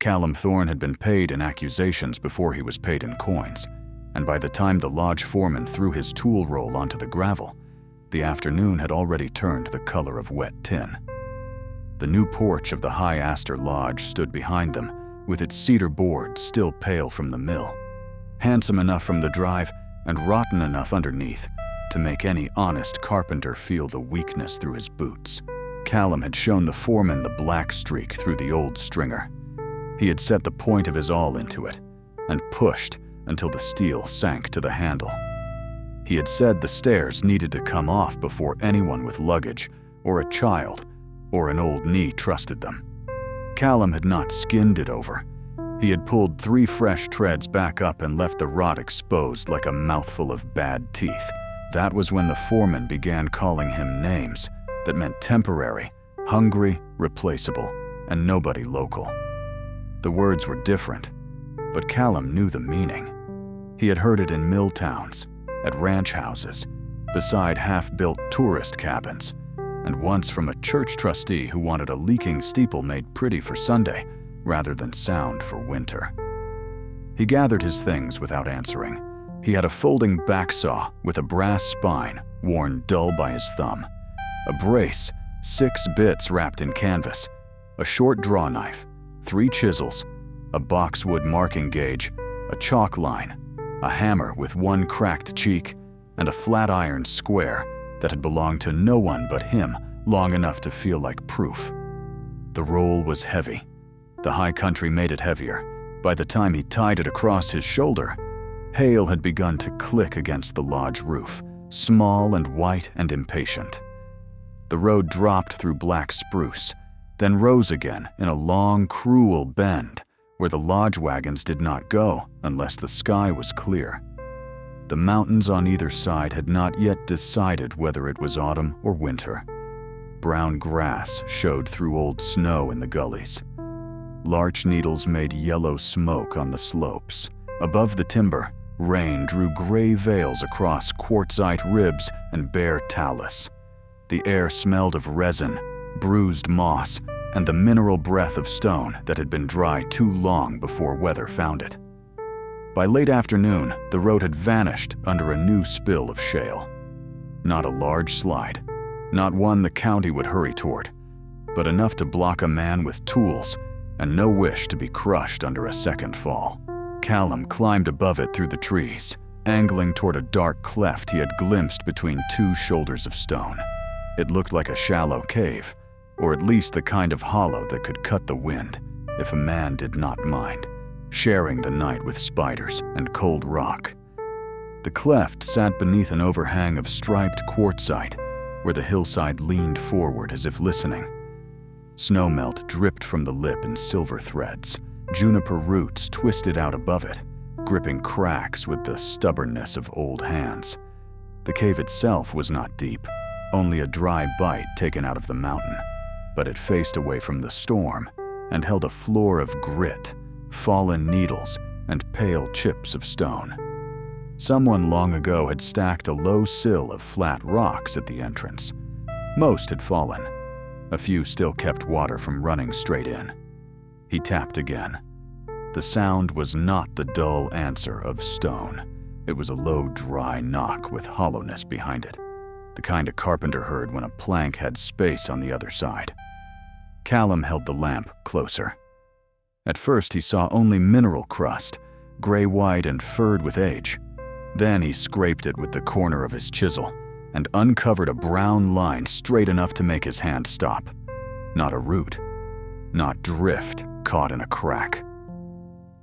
Callum Thorne had been paid in accusations before he was paid in coins, and by the time the lodge foreman threw his tool roll onto the gravel, the afternoon had already turned the color of wet tin. The new porch of the High Astor Lodge stood behind them, with its cedar boards still pale from the mill, handsome enough from the drive and rotten enough underneath to make any honest carpenter feel the weakness through his boots. Callum had shown the foreman the black streak through the old stringer. He had set the point of his awl into it and pushed until the steel sank to the handle. He had said the stairs needed to come off before anyone with luggage or a child or an old knee trusted them. Callum had not skinned it over. He had pulled 3 fresh treads back up and left the rot exposed like a mouthful of bad teeth. That was when the foreman began calling him names that meant temporary, hungry, replaceable, and nobody local. The words were different, but Callum knew the meaning. He had heard it in mill towns, at ranch houses, beside half-built tourist cabins, and once from a church trustee who wanted a leaking steeple made pretty for Sunday rather than sound for winter. He gathered his things without answering. He had a folding back saw with a brass spine worn dull by his thumb, a brace, 6 bits wrapped in canvas, a short draw knife, 3 chisels, a boxwood marking gauge, a chalk line, a hammer with 1 cracked cheek, and a flat iron square that had belonged to no one but him long enough to feel like proof. The roll was heavy. The high country made it heavier. By the time he tied it across his shoulder, hail had begun to click against the lodge roof, small and white and impatient. The road dropped through black spruce, then rose again in a long, cruel bend where the lodge wagons did not go unless the sky was clear. The mountains on either side had not yet decided whether it was autumn or winter. Brown grass showed through old snow in the gullies. Larch needles made yellow smoke on the slopes. Above the timber, rain drew gray veils across quartzite ribs and bare talus. The air smelled of resin, bruised moss, and the mineral breath of stone that had been dry too long before weather found it. By late afternoon, the road had vanished under a new spill of shale. Not a large slide, not one the county would hurry toward, but enough to block a man with tools and no wish to be crushed under a second fall. Callum climbed above it through the trees, angling toward a dark cleft he had glimpsed between 2 shoulders of stone. It looked like a shallow cave, or at least the kind of hollow that could cut the wind if a man did not mind, sharing the night with spiders and cold rock. The cleft sat beneath an overhang of striped quartzite where the hillside leaned forward as if listening. Snowmelt dripped from the lip in silver threads. Juniper roots twisted out above it, gripping cracks with the stubbornness of old hands. The cave itself was not deep, only a dry bite taken out of the mountain, but it faced away from the storm and held a floor of grit, fallen needles, and pale chips of stone. Someone long ago had stacked a low sill of flat rocks at the entrance. Most had fallen. A few still kept water from running straight in. He tapped again. The sound was not the dull answer of stone. It was a low, dry knock with hollowness behind it, the kind a carpenter heard when a plank had space on the other side. Callum held the lamp closer. At first he saw only mineral crust, gray-white and furred with age. Then he scraped it with the corner of his chisel and uncovered a brown line straight enough to make his hand stop. Not a root, not drift caught in a crack.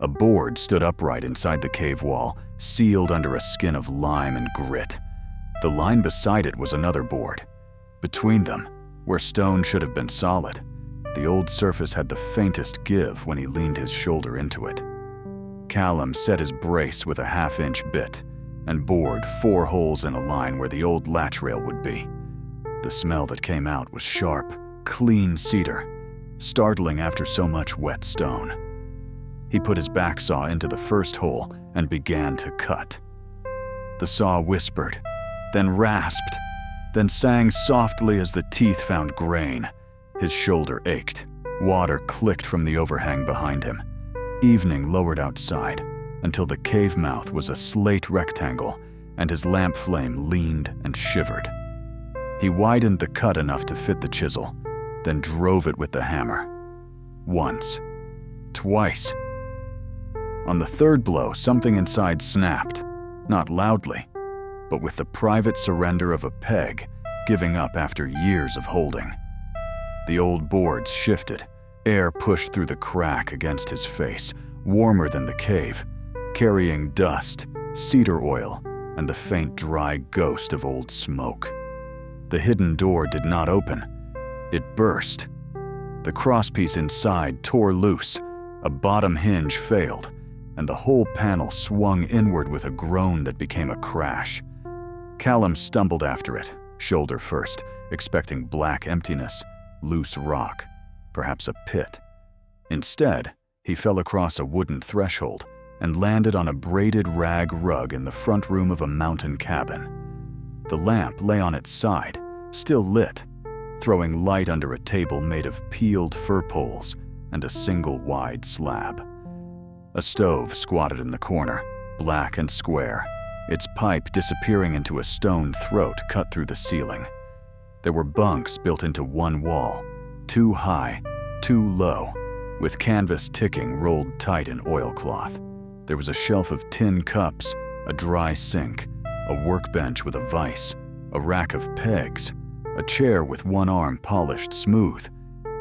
A board stood upright inside the cave wall, sealed under a skin of lime and grit. The line beside it was another board. Between them, where stone should have been solid, the old surface had the faintest give when he leaned his shoulder into it. Callum set his brace with a 1/2-inch bit and bored 4 holes in a line where the old latch rail would be. The smell that came out was sharp, clean cedar, startling after so much wet stone. He put his back saw into the first hole and began to cut. The saw whispered, then rasped, then sang softly as the teeth found grain. His shoulder ached. Water clicked from the overhang behind him. Evening lowered outside until the cave mouth was a slate rectangle and his lamp flame leaned and shivered. He widened the cut enough to fit the chisel, then drove it with the hammer. Once. Twice. On the third blow, something inside snapped, not loudly, but with the private surrender of a peg giving up after years of holding. The old boards shifted. Air pushed through the crack against his face, warmer than the cave, carrying dust, cedar oil, and the faint dry ghost of old smoke. The hidden door did not open. It burst. The crosspiece inside tore loose, a bottom hinge failed, and the whole panel swung inward with a groan that became a crash. Callum stumbled after it, shoulder first, expecting black emptiness, loose rock, perhaps a pit. Instead, he fell across a wooden threshold and landed on a braided rag rug in the front room of a mountain cabin. The lamp lay on its side, still lit, throwing light under a table made of peeled fir poles and a single wide slab. A stove squatted in the corner, black and square, its pipe disappearing into a stone throat cut through the ceiling. There were bunks built into one wall, too high, too low, with canvas ticking rolled tight in oilcloth. There was a shelf of tin cups, a dry sink, a workbench with a vise, a rack of pegs, a chair with one arm polished smooth,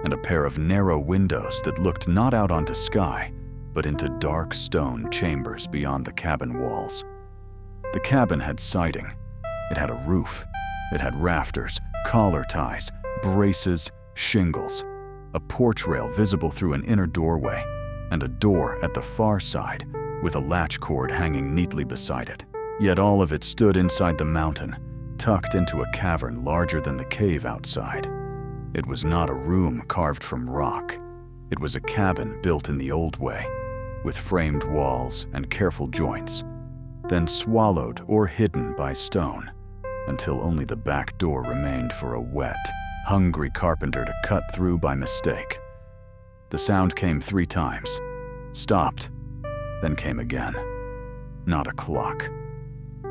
and a pair of narrow windows that looked not out onto sky, but into dark stone chambers beyond the cabin walls. The cabin had siding. It had a roof. It had rafters, collar ties, braces, shingles, a porch rail visible through an inner doorway, and a door at the far side with a latch cord hanging neatly beside it. Yet all of it stood inside the mountain, tucked into a cavern larger than the cave outside. It was not a room carved from rock. It was a cabin built in the old way, with framed walls and careful joints, then swallowed or hidden by stone, until only the back door remained for a wet, hungry carpenter to cut through by mistake. The sound came 3 times, stopped, then came again. Not a clock,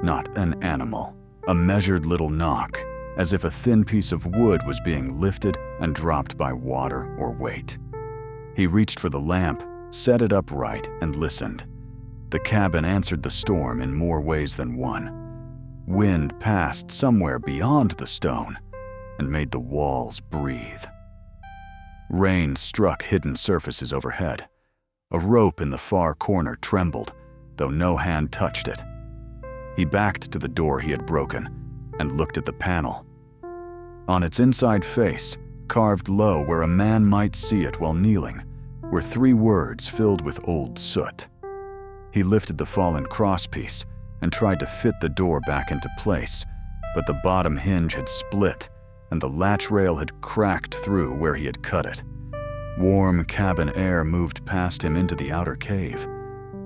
not an animal, a measured little knock, as if a thin piece of wood was being lifted and dropped by water or weight. He reached for the lamp, set it upright, and listened. The cabin answered the storm in more ways than one. Wind passed somewhere beyond the stone and made the walls breathe. Rain struck hidden surfaces overhead. A rope in the far corner trembled, though no hand touched it. He backed to the door he had broken and looked at the panel. On its inside face, carved low where a man might see it while kneeling, were 3 words filled with old soot. He lifted the fallen crosspiece and tried to fit the door back into place, but the bottom hinge had split and the latch rail had cracked through where he had cut it. Warm cabin air moved past him into the outer cave.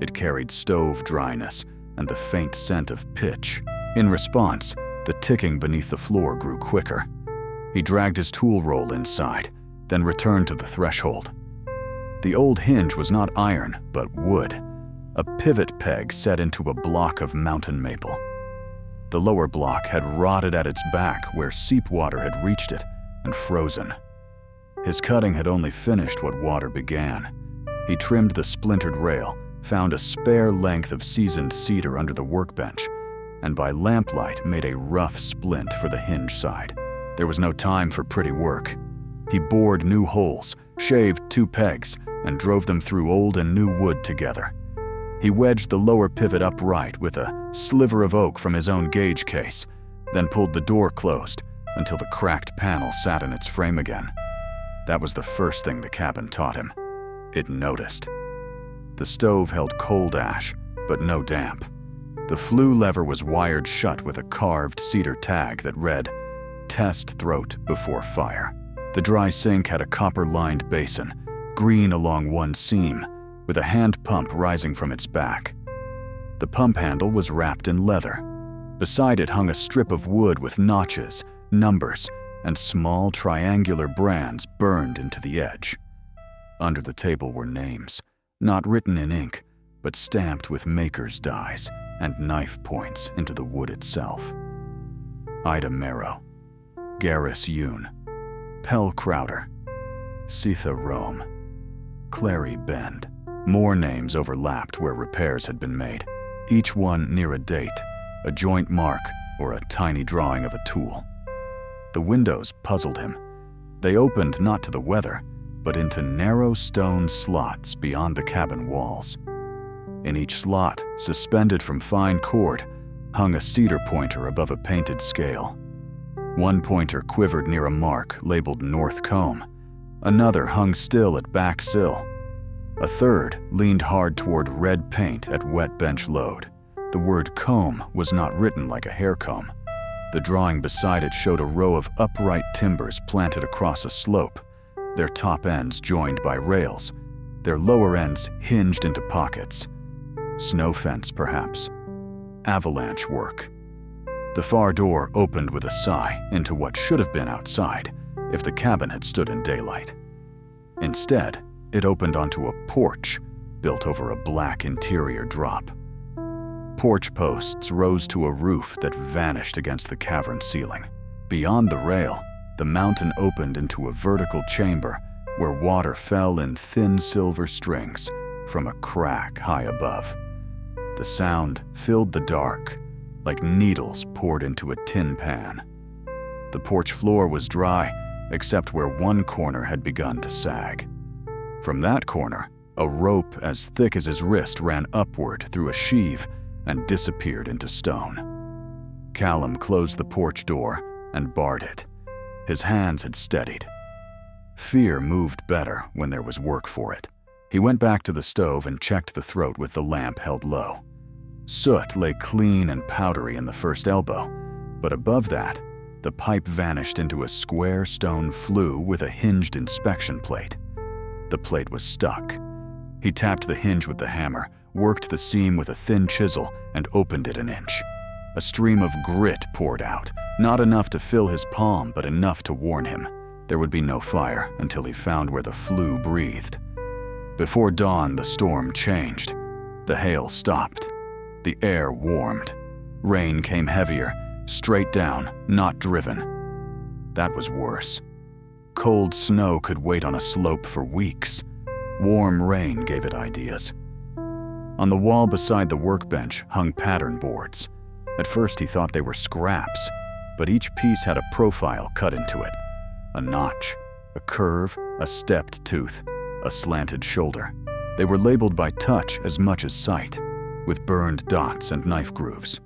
It carried stove dryness and the faint scent of pitch. In response, the ticking beneath the floor grew quicker. He dragged his tool roll inside, then returned to the threshold. The old hinge was not iron, but wood, a pivot peg set into a block of mountain maple. The lower block had rotted at its back where seep water had reached it and frozen. His cutting had only finished what water began. He trimmed the splintered rail, found a spare length of seasoned cedar under the workbench, and by lamplight made a rough splint for the hinge side. There was no time for pretty work. He bored new holes, shaved 2 pegs, and drove them through old and new wood together. He wedged the lower pivot upright with a sliver of oak from his own gauge case, then pulled the door closed until the cracked panel sat in its frame again. That was the first thing the cabin taught him. It noticed. The stove held cold ash, but no damp. The flue lever was wired shut with a carved cedar tag that read, "Test throat before fire." The dry sink had a copper-lined basin, green along one seam, with a hand pump rising from its back. The pump handle was wrapped in leather. Beside it hung a strip of wood with notches, numbers, and small triangular brands burned into the edge. Under the table were names, not written in ink, but stamped with maker's dies and knife points into the wood itself. Ida Merrow, Garrus Yoon, Pell Crowder, Sitha Rome, Clary Bend. More names overlapped where repairs had been made, each one near a date, a joint mark, or a tiny drawing of a tool. The windows puzzled him. They opened not to the weather, but into narrow stone slots beyond the cabin walls. In each slot, suspended from fine cord, hung a cedar pointer above a painted scale. One pointer quivered near a mark labeled North Combe. Another hung still at back sill. A third leaned hard toward red paint at wet bench load. The word comb was not written like a hair comb. The drawing beside it showed a row of upright timbers planted across a slope, their top ends joined by rails, their lower ends hinged into pockets. Snow fence, perhaps. Avalanche work. The far door opened with a sigh into what should have been outside if the cabin had stood in daylight. Instead, it opened onto a porch built over a black interior drop. Porch posts rose to a roof that vanished against the cavern ceiling. Beyond the rail, the mountain opened into a vertical chamber where water fell in thin silver strings from a crack high above. The sound filled the dark, like needles poured into a tin pan. The porch floor was dry, except where one corner had begun to sag. From that corner, a rope as thick as his wrist ran upward through a sheave and disappeared into stone. Callum closed the porch door and barred it. His hands had steadied. Fear moved better when there was work for it. He went back to the stove and checked the throat with the lamp held low. Soot lay clean and powdery in the first elbow, but above that, the pipe vanished into a square stone flue with a hinged inspection plate. The plate was stuck. He tapped the hinge with the hammer, worked the seam with a thin chisel, and opened it an inch. A stream of grit poured out, not enough to fill his palm, but enough to warn him. There would be no fire until he found where the flue breathed. Before dawn, the storm changed. The hail stopped. The air warmed. Rain came heavier, straight down, not driven. That was worse. Cold snow could wait on a slope for weeks. Warm rain gave it ideas. On the wall beside the workbench hung pattern boards. At first he thought they were scraps, but each piece had a profile cut into it. A notch, a curve, a stepped tooth, a slanted shoulder. They were labeled by touch as much as sight, with burned dots and knife grooves.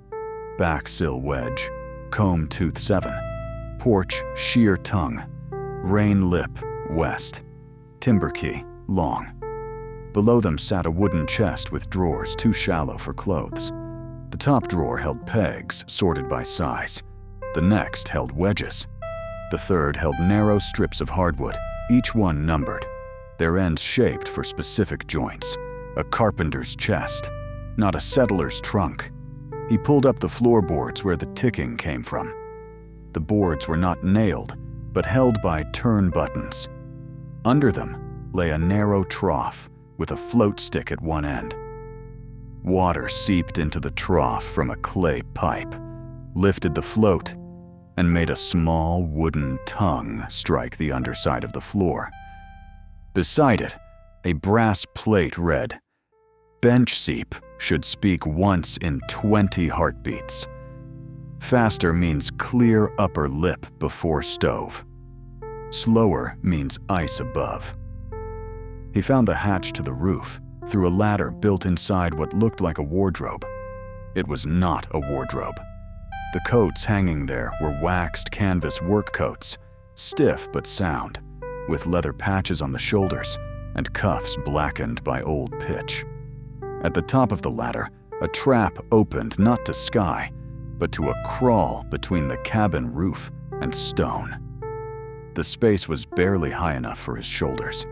Back sill wedge, comb tooth 7, porch sheer tongue, rain lip west, timber key long. Below them sat a wooden chest with drawers too shallow for clothes. The top drawer held pegs sorted by size. The next held wedges. The third held narrow strips of hardwood, each one numbered, their ends shaped for specific joints. A carpenter's chest, not a settler's trunk. He pulled up the floorboards where the ticking came from. The boards were not nailed, but held by turn buttons. Under them lay a narrow trough with a float stick at one end. Water seeped into the trough from a clay pipe, lifted the float, and made a small wooden tongue strike the underside of the floor. Beside it, a brass plate read, "Bench seep should speak once in 20 heartbeats. Faster means clear upper lip before stove. Slower means ice above." He found the hatch to the roof through a ladder built inside what looked like a wardrobe. It was not a wardrobe. The coats hanging there were waxed canvas work coats, stiff but sound, with leather patches on the shoulders and cuffs blackened by old pitch. At the top of the ladder, a trap opened not to sky, but to a crawl between the cabin roof and stone. The space was barely high enough for his shoulders.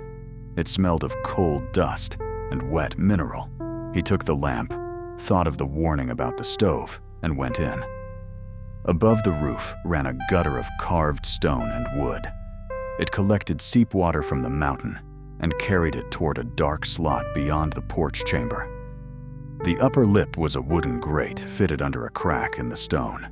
It smelled of cold dust and wet mineral. He took the lamp, thought of the warning about the stove, and went in. Above the roof ran a gutter of carved stone and wood. It collected seep water from the mountain, and carried it toward a dark slot beyond the porch chamber. The upper lip was a wooden grate fitted under a crack in the stone.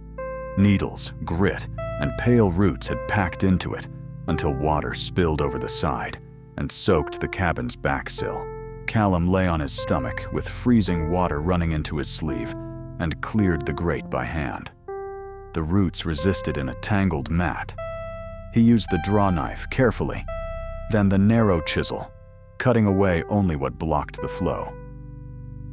Needles, grit, and pale roots had packed into it until water spilled over the side and soaked the cabin's back sill. Callum lay on his stomach with freezing water running into his sleeve and cleared the grate by hand. The roots resisted in a tangled mat. He used the draw knife carefully, then the narrow chisel, cutting away only what blocked the flow.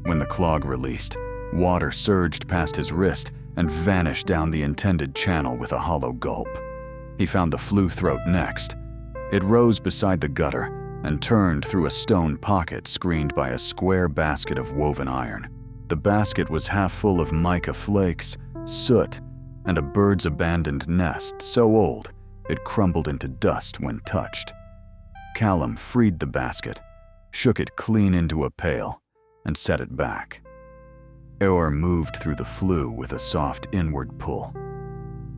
When the clog released, water surged past his wrist and vanished down the intended channel with a hollow gulp. He found the flue throat next. It rose beside the gutter and turned through a stone pocket screened by a square basket of woven iron. The basket was half full of mica flakes, soot, and a bird's abandoned nest so old it crumbled into dust when touched. Callum freed the basket, shook it clean into a pail, and set it back. Air moved through the flue with a soft inward pull.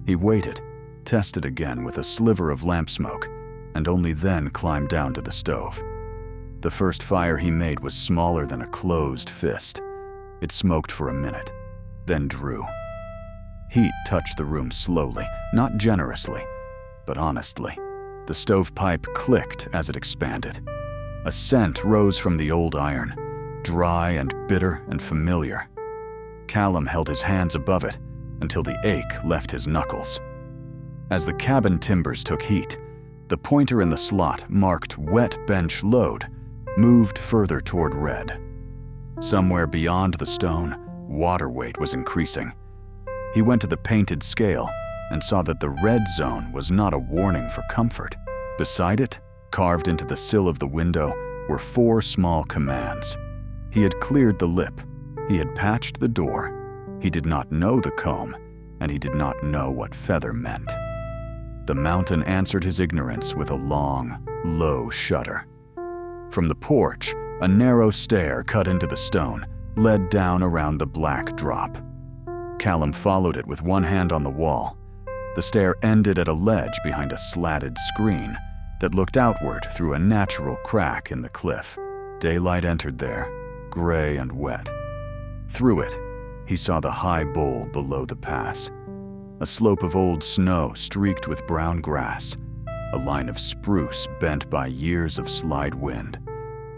He waited, tested again with a sliver of lamp smoke, and only then climbed down to the stove. The first fire he made was smaller than a closed fist. It smoked for a minute, then drew. Heat touched the room slowly, not generously, but honestly. The stovepipe clicked as it expanded. A scent rose from the old iron, dry and bitter and familiar. Callum held his hands above it until the ache left his knuckles. As the cabin timbers took heat, the pointer in the slot marked wet bench load moved further toward red. Somewhere beyond the stone, water weight was increasing. He went to the painted scale and saw that the red zone was not a warning for comfort. Beside it, carved into the sill of the window, were 4 small commands. He had cleared the lip. He had patched the door. He did not know the comb, and he did not know what feather meant. The mountain answered his ignorance with a long, low shudder. From the porch, a narrow stair cut into the stone led down around the black drop. Callum followed it with one hand on the wall. The stair ended at a ledge behind a slatted screen that looked outward through a natural crack in the cliff. Daylight entered there, gray and wet. Through it, he saw the high bowl below the pass, a slope of old snow streaked with brown grass, a line of spruce bent by years of slide wind,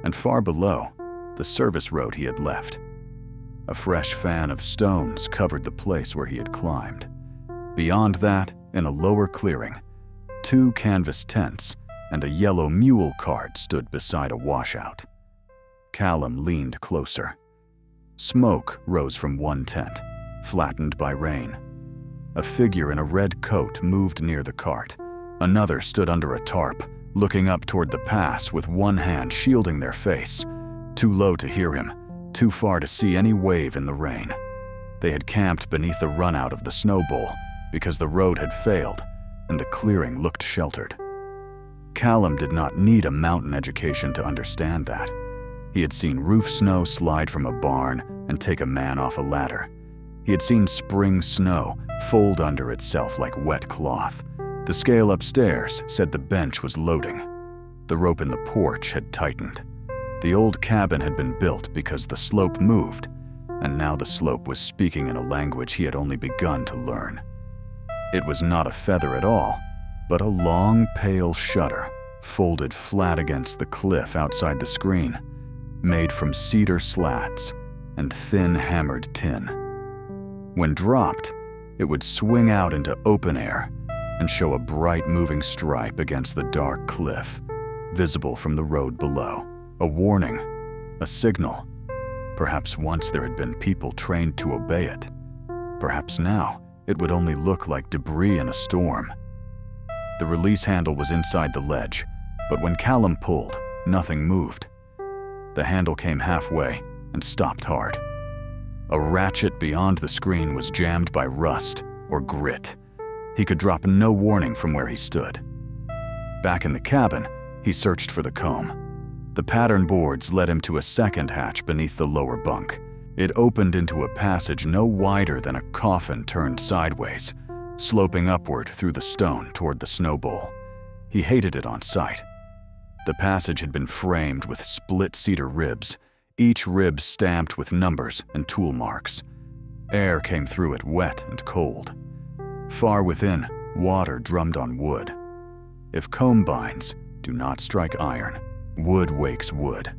and far below, the service road he had left. A fresh fan of stones covered the place where he had climbed. Beyond that, in a lower clearing, 2 canvas tents and a yellow mule cart stood beside a washout. Callum leaned closer. Smoke rose from one tent, flattened by rain. A figure in a red coat moved near the cart. Another stood under a tarp, looking up toward the pass with one hand shielding their face, too low to hear him, too far to see any wave in the rain. They had camped beneath the runout of the snow bowl because the road had failed and the clearing looked sheltered. Callum did not need a mountain education to understand that. He had seen roof snow slide from a barn and take a man off a ladder. He had seen spring snow fold under itself like wet cloth. The scale upstairs said the bench was loading. The rope in the porch had tightened. The old cabin had been built because the slope moved, and now the slope was speaking in a language he had only begun to learn. It was not a feather at all, but a long, pale shutter, folded flat against the cliff outside the screen, made from cedar slats and thin hammered tin. When dropped, it would swing out into open air and show a bright moving stripe against the dark cliff, visible from the road below. A warning, a signal. Perhaps once there had been people trained to obey it. Perhaps now it would only look like debris in a storm. The release handle was inside the ledge, but when Callum pulled, nothing moved. The handle came halfway and stopped hard. A ratchet beyond the screen was jammed by rust or grit. He could drop no warning from where he stood. Back in the cabin, he searched for the comb. The pattern boards led him to a second hatch beneath the lower bunk. It opened into a passage no wider than a coffin turned sideways, sloping upward through the stone toward the snow bowl. He hated it on sight. The passage had been framed with split cedar ribs, each rib stamped with numbers and tool marks. Air came through it wet and cold. Far within, water drummed on wood. If comb binds, do not strike iron. Wood wakes wood.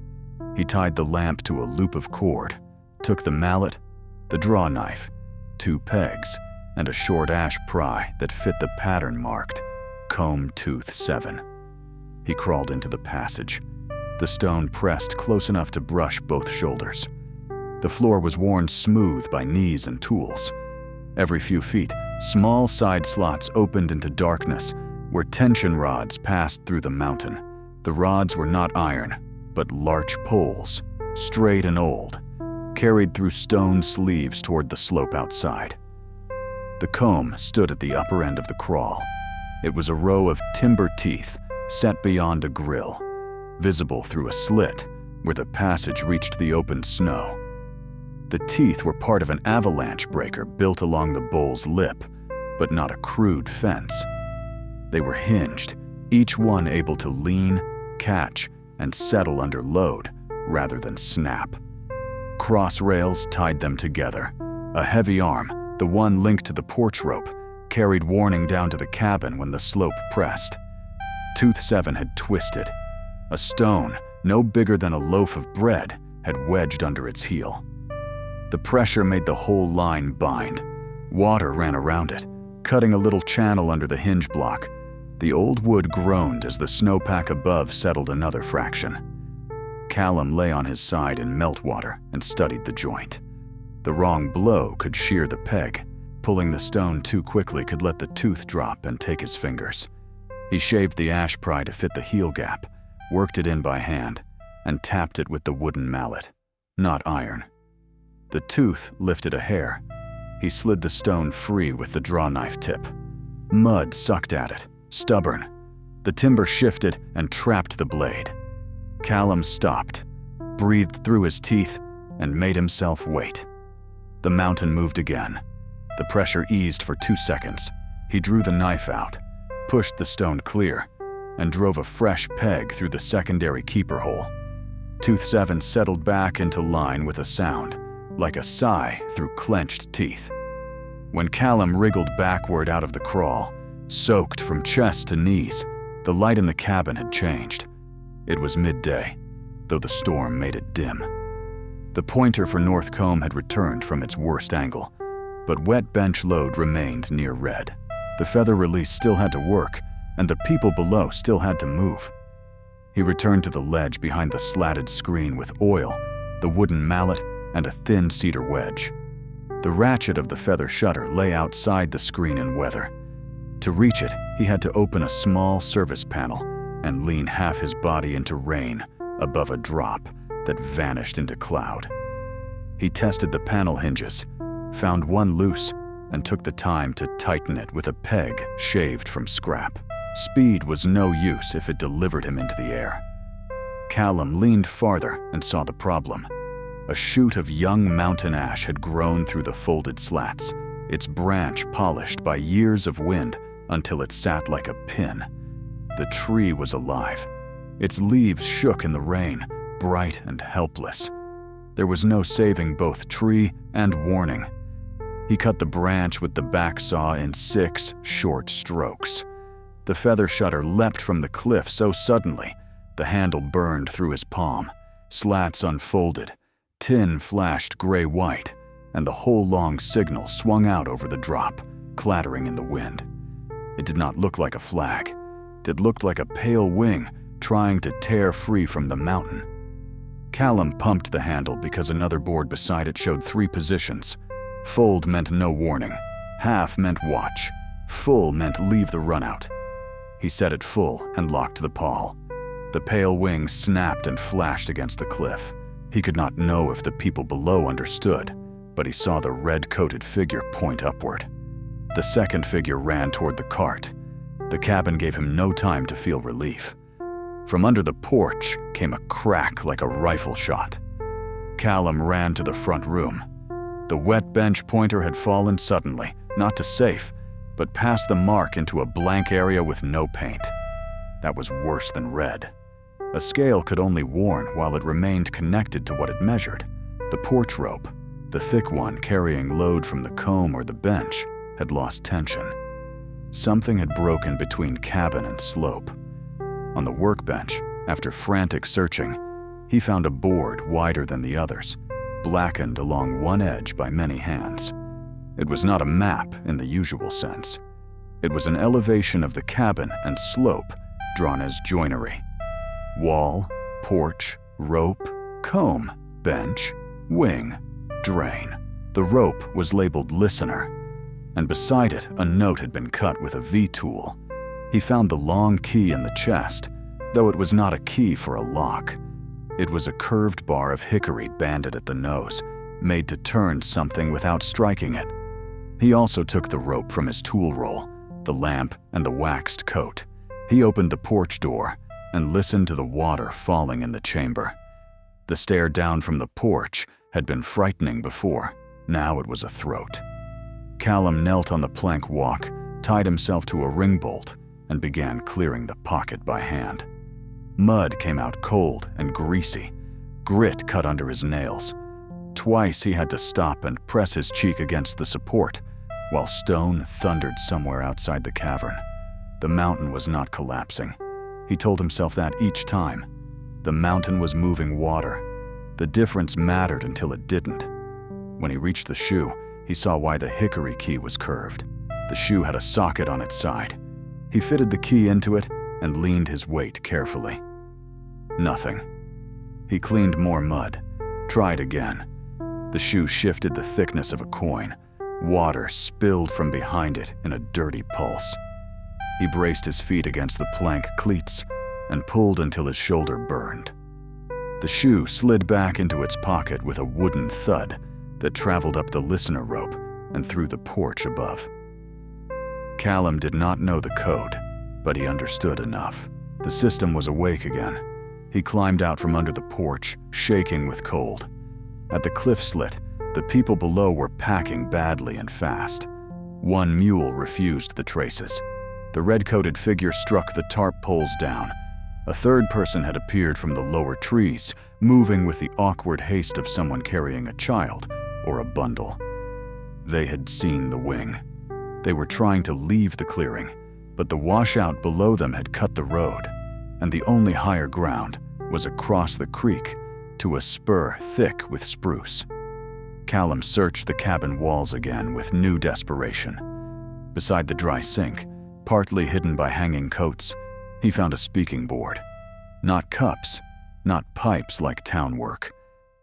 He tied the lamp to a loop of cord, took the mallet, the draw knife, 2 pegs, and a short ash pry that fit the pattern marked Comb Tooth 7. He crawled into the passage. The stone pressed close enough to brush both shoulders. The floor was worn smooth by knees and tools. Every few feet, small side slots opened into darkness where tension rods passed through the mountain. The rods were not iron, but larch poles, straight and old, carried through stone sleeves toward the slope outside. The comb stood at the upper end of the crawl. It was a row of timber teeth set beyond a grill, visible through a slit where the passage reached the open snow. The teeth were part of an avalanche breaker built along the bowl's lip, but not a crude fence. They were hinged, each one able to lean, catch, and settle under load rather than snap. Cross rails tied them together. A heavy arm, the one linked to the porch rope, carried warning down to the cabin when the slope pressed. Tooth 7 had twisted. A stone, no bigger than a loaf of bread, had wedged under its heel. The pressure made the whole line bind. Water ran around it, cutting a little channel under the hinge block. The old wood groaned as the snowpack above settled another fraction. Callum lay on his side in meltwater and studied the joint. The wrong blow could shear the peg. Pulling the stone too quickly could let the tooth drop and take his fingers. He shaved the ash pry to fit the heel gap, worked it in by hand, and tapped it with the wooden mallet, not iron. The tooth lifted a hair. He slid the stone free with the draw knife tip. Mud sucked at it, stubborn. The timber shifted and trapped the blade. Callum stopped, breathed through his teeth, and made himself wait. The mountain moved again. The pressure eased for 2 seconds. He drew the knife out, pushed the stone clear, and drove a fresh peg through the secondary keeper hole. Tooth 7 settled back into line with a sound, like a sigh through clenched teeth. When Callum wriggled backward out of the crawl, soaked from chest to knees, the light in the cabin had changed. It was midday, though the storm made it dim. The pointer for North Combe had returned from its worst angle, but wet bench load remained near red. The feather release still had to work, and the people below still had to move. He returned to the ledge behind the slatted screen with oil, the wooden mallet, and a thin cedar wedge. The ratchet of the feather shutter lay outside the screen in weather. To reach it, he had to open a small service panel and lean half his body into rain above a drop that vanished into cloud. He tested the panel hinges, found one loose, and took the time to tighten it with a peg shaved from scrap. Speed was no use if it delivered him into the air. Callum leaned farther and saw the problem. A shoot of young mountain ash had grown through the folded slats, its branch polished by years of wind until it sat like a pin. The tree was alive. Its leaves shook in the rain, bright and helpless. There was no saving both tree and warning. He cut the branch with the back saw in 6 short strokes. The feather shutter leapt from the cliff so suddenly, the handle burned through his palm. Slats unfolded, tin flashed gray-white, and the whole long signal swung out over the drop, clattering in the wind. It did not look like a flag. It looked like a pale wing trying to tear free from the mountain. Callum pumped the handle because another board beside it showed 3 positions. Fold meant no warning. Half meant watch. Full meant leave the runout. He set it full and locked the pawl. The pale wing snapped and flashed against the cliff. He could not know if the people below understood, but he saw the red-coated figure point upward. The second figure ran toward the cart. The cabin gave him no time to feel relief. From under the porch came a crack like a rifle shot. Callum ran to the front room. The wet bench pointer had fallen suddenly, not to safe, but past the mark into a blank area with no paint. That was worse than red. A scale could only warn while it remained connected to what it measured. The porch rope, the thick one carrying load from the comb or the bench, had lost tension. Something had broken between cabin and slope. On the workbench, after frantic searching, he found a board wider than the others, blackened along one edge by many hands. It was not a map in the usual sense. It was an elevation of the cabin and slope drawn as joinery. Wall, porch, rope, comb, bench, wing, drain. The rope was labeled listener, and beside it a note had been cut with a V-tool. He found the long key in the chest, though it was not a key for a lock. It was a curved bar of hickory banded at the nose, made to turn something without striking it. He also took the rope from his tool roll, the lamp, and the waxed coat. He opened the porch door and listened to the water falling in the chamber. The stare down from the porch had been frightening before. Now it was a throat. Callum knelt on the plank walk, tied himself to a ring bolt, and began clearing the pocket by hand. Mud came out cold and greasy. Grit cut under his nails. Twice he had to stop and press his cheek against the support, while stone thundered somewhere outside the cavern. The mountain was not collapsing. He told himself that each time. The mountain was moving water. The difference mattered until it didn't. When he reached the shoe, he saw why the hickory key was curved. The shoe had a socket on its side. He fitted the key into it and leaned his weight carefully. Nothing. He cleaned more mud, tried again. The shoe shifted the thickness of a coin. Water spilled from behind it in a dirty pulse. He braced his feet against the plank cleats and pulled until his shoulder burned. The shoe slid back into its pocket with a wooden thud that traveled up the listener rope and through the porch above. Callum did not know the code, but he understood enough. The system was awake again. He climbed out from under the porch, shaking with cold. At the cliff slit, the people below were packing badly and fast. One mule refused the traces. The red-coated figure struck the tarp poles down. A third person had appeared from the lower trees, moving with the awkward haste of someone carrying a child or a bundle. They had seen the wing. They were trying to leave the clearing, but the washout below them had cut the road, and the only higher ground was across the creek to a spur thick with spruce. Callum searched the cabin walls again with new desperation. Beside the dry sink, partly hidden by hanging coats, he found a speaking board. Not cups, not pipes like town work,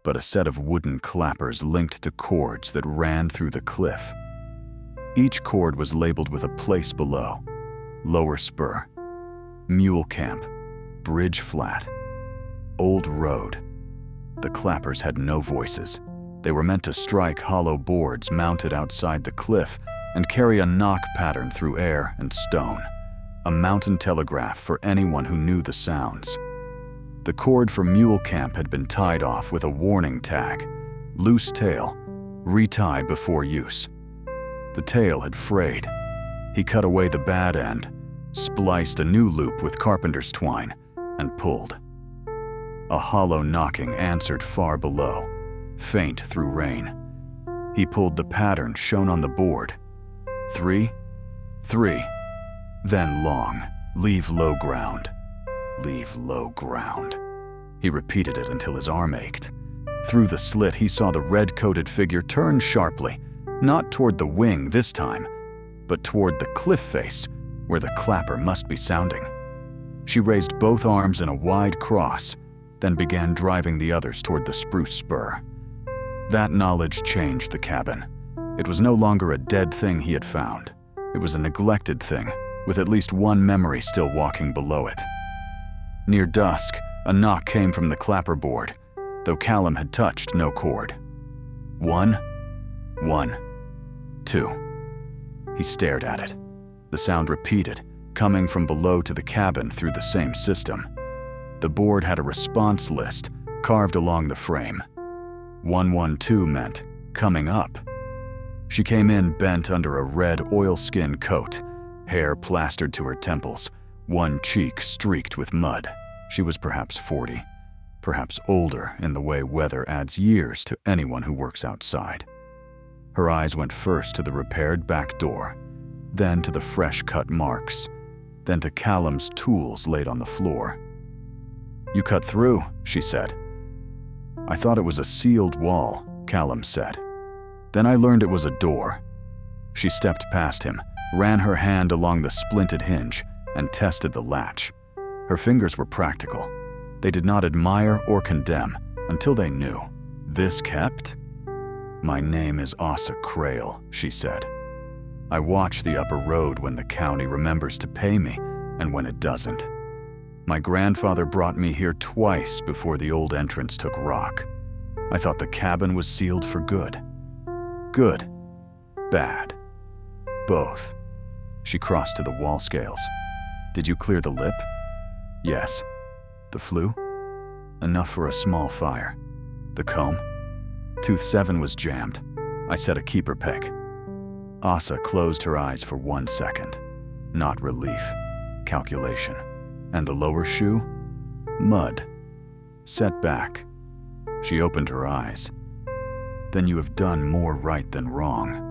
but a set of wooden clappers linked to cords that ran through the cliff. Each cord was labeled with a place below: Lower Spur, Mule Camp, Bridge Flat, Old Road. The clappers had no voices. They were meant to strike hollow boards mounted outside the cliff and carry a knock pattern through air and stone, a mountain telegraph for anyone who knew the sounds. The cord for Mule Camp had been tied off with a warning tag: Loose tail, retie before use. The tail had frayed. He cut away the bad end, spliced a new loop with carpenter's twine, and pulled. A hollow knocking answered far below, faint through rain. He pulled the pattern shown on the board. 3, 3, then long, leave low ground, leave low ground. He repeated it until his arm ached. Through the slit, he saw the red-coated figure turn sharply, not toward the wing this time, but toward the cliff face where the clapper must be sounding. She raised both arms in a wide cross, then began driving the others toward the spruce spur. That knowledge changed the cabin. It was no longer a dead thing he had found. It was a neglected thing, with at least one memory still walking below it. Near dusk, a knock came from the clapper board, though Callum had touched no cord. 1, 1, 2. He stared at it. The sound repeated, coming from below to the cabin through the same system. The board had a response list carved along the frame. 112 meant coming up. She came in bent under a red oilskin coat, hair plastered to her temples, one cheek streaked with mud. She was perhaps 40, perhaps older in the way weather adds years to anyone who works outside. Her eyes went first to the repaired back door, then to the fresh-cut marks, then to Callum's tools laid on the floor. "You cut through," she said. "I thought it was a sealed wall," Callum said. "Then I learned it was a door." She stepped past him, ran her hand along the splinted hinge, and tested the latch. Her fingers were practical. They did not admire or condemn until they knew. This kept? "My name is Asa Crail," she said. "I watch the upper road when the county remembers to pay me and when it doesn't. My grandfather brought me here twice before the old entrance took rock. I thought the cabin was sealed for good. Good. Bad. Both." She crossed to the wall scales. "Did you clear the lip?" "Yes." "The flue?" "Enough for a small fire." "The comb?" "Tooth 7 was jammed. I set a keeper peg." Asa closed her eyes for 1 second. Not relief. Calculation. "And the lower shoe?" "Mud. Set back." She opened her eyes. "Then you have done more right than wrong."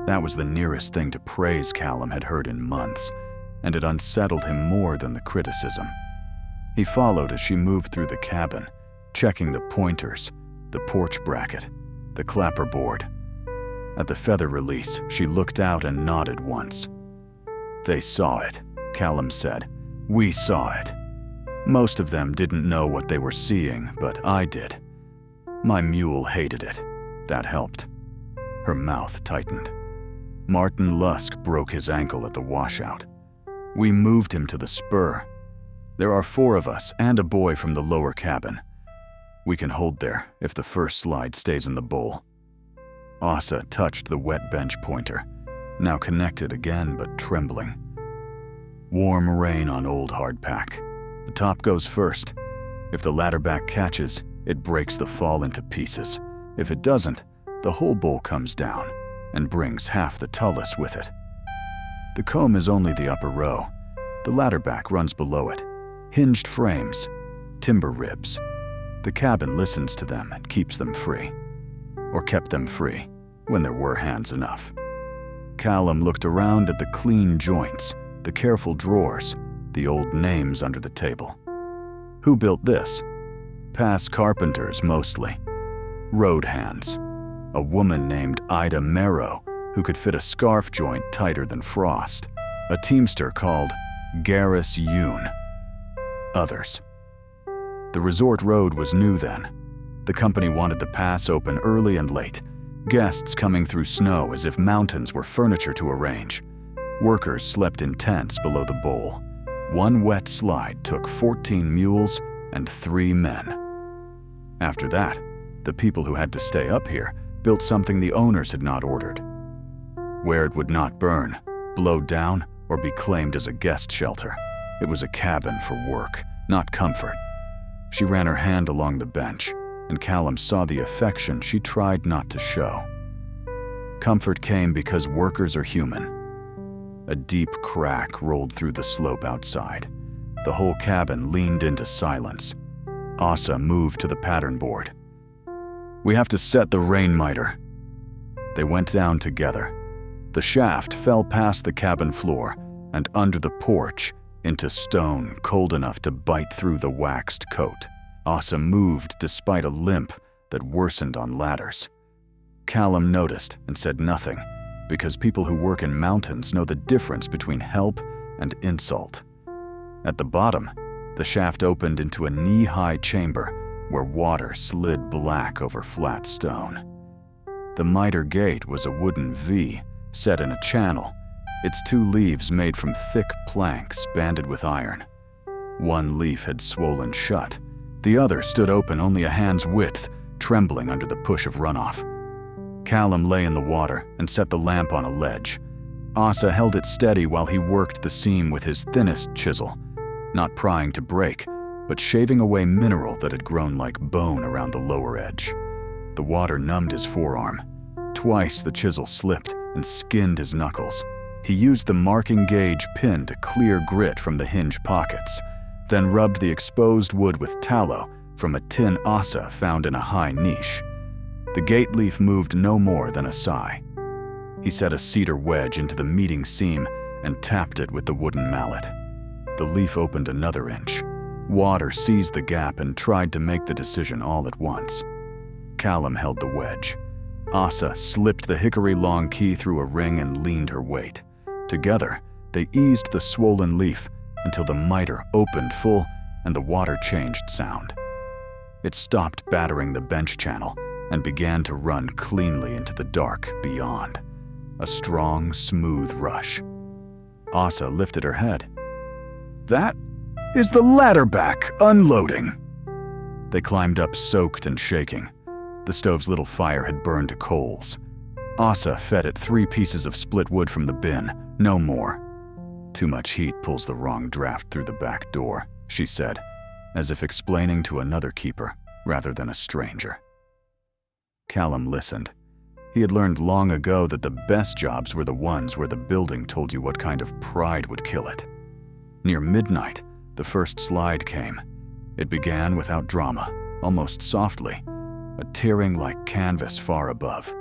That was the nearest thing to praise Callum had heard in months, and it unsettled him more than the criticism. He followed as she moved through the cabin, checking the pointers, the porch bracket, the clapperboard. At the feather release, she looked out and nodded once. "They saw it," Callum said. "We saw it. Most of them didn't know what they were seeing, but I did. My mule hated it. That helped." Her mouth tightened. "Martin Lusk broke his ankle at the washout. We moved him to the spur. There are 4 of us and a boy from the lower cabin. We can hold there if the first slide stays in the bowl." Asa touched the wet bench pointer, now connected again but trembling. "Warm rain on old hardpack. The top goes first. If the ladder back catches, it breaks the fall into pieces. If it doesn't, the whole bowl comes down and brings half the tullus with it. The comb is only the upper row. The ladder back runs below it. Hinged frames, timber ribs. The cabin listens to them and keeps them free. Or kept them free, when there were hands enough." Callum looked around at the clean joints, the careful drawers, the old names under the table. "Who built this?" "Past carpenters, mostly. Road hands. A woman named Ida Merrow, who could fit a scarf joint tighter than frost. A teamster called Garris Yoon. Others. The resort road was new then. The company wanted the pass open early and late, guests coming through snow as if mountains were furniture to arrange. Workers slept in tents below the bowl. One wet slide took 14 mules and 3 men. After that, the people who had to stay up here built something the owners had not ordered. Where it would not burn, blow down, or be claimed as a guest shelter. It was a cabin for work, not comfort. She ran her hand along the bench, and Callum saw the affection she tried not to show. Comfort came because workers are human. A deep crack rolled through the slope outside. The whole cabin leaned into silence. Asa moved to the pattern board. "We have to set the rain miter." They went down together. The shaft fell past the cabin floor and under the porch into stone cold enough to bite through the waxed coat. Asa moved despite a limp that worsened on ladders. Callum noticed and said nothing, because people who work in mountains know the difference between help and insult. At the bottom, the shaft opened into a knee-high chamber where water slid black over flat stone. The miter gate was a wooden V set in a channel, its 2 leaves made from thick planks banded with iron. One leaf had swollen shut. The other stood open only a hand's width, trembling under the push of runoff. Callum lay in the water and set the lamp on a ledge. Asa held it steady while he worked the seam with his thinnest chisel, not prying to break, but shaving away mineral that had grown like bone around the lower edge. The water numbed his forearm. Twice the chisel slipped and skinned his knuckles. He used the marking gauge pin to clear grit from the hinge pockets. then rubbed the exposed wood with tallow from a tin asa found in a high niche. The gate leaf moved no more than a sigh. He set a cedar wedge into the meeting seam and tapped it with the wooden mallet. The leaf opened another inch. Water seized the gap and tried to make the decision all at once. Callum held the wedge. Asa slipped the hickory-long key through a ring and leaned her weight. Together, they eased the swollen leaf until the miter opened full and the water changed sound. It stopped battering the bench channel and began to run cleanly into the dark beyond. A strong, smooth rush. Asa lifted her head. "That is the ladderback unloading." They climbed up soaked and shaking. The stove's little fire had burned to coals. Asa fed it 3 pieces of split wood from the bin, no more. "Too much heat pulls the wrong draft through the back door," she said, as if explaining to another keeper rather than a stranger. Callum listened. He had learned long ago that the best jobs were the ones where the building told you what kind of pride would kill it. Near midnight, the first slide came. It began without drama, almost softly, a tearing like canvas far above.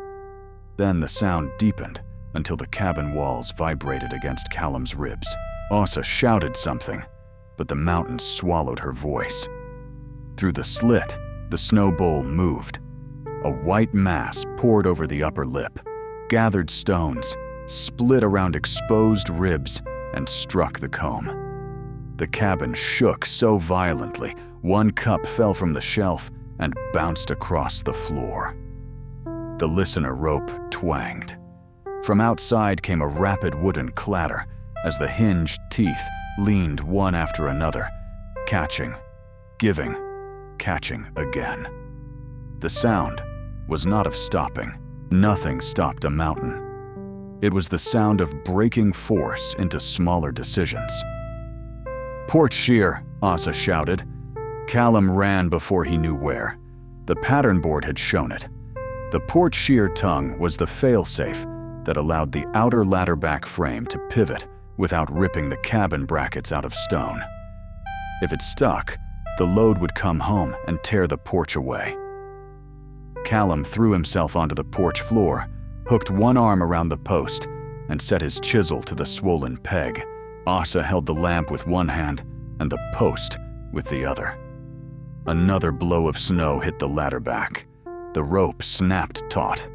Then the sound deepened until the cabin walls vibrated against Callum's ribs. Asa shouted something, but the mountains swallowed her voice. Through the slit, the snow bowl moved. A white mass poured over the upper lip, gathered stones, split around exposed ribs, and struck the comb. The cabin shook so violently, one cup fell from the shelf and bounced across the floor. The listener rope twanged. From outside came a rapid wooden clatter as the hinged teeth leaned one after another, catching, giving, catching again. The sound was not of stopping. Nothing stopped a mountain. It was the sound of breaking force into smaller decisions. "Port shear," Asa shouted. Callum ran before he knew where. The pattern board had shown it. The port shear tongue was the fail-safe that allowed the outer ladderback frame to pivot without ripping the cabin brackets out of stone. If it stuck, the load would come home and tear the porch away. Callum threw himself onto the porch floor, hooked one arm around the post, and set his chisel to the swollen peg. Asa held the lamp with one hand and the post with the other. Another blow of snow hit the ladderback. The rope snapped taut.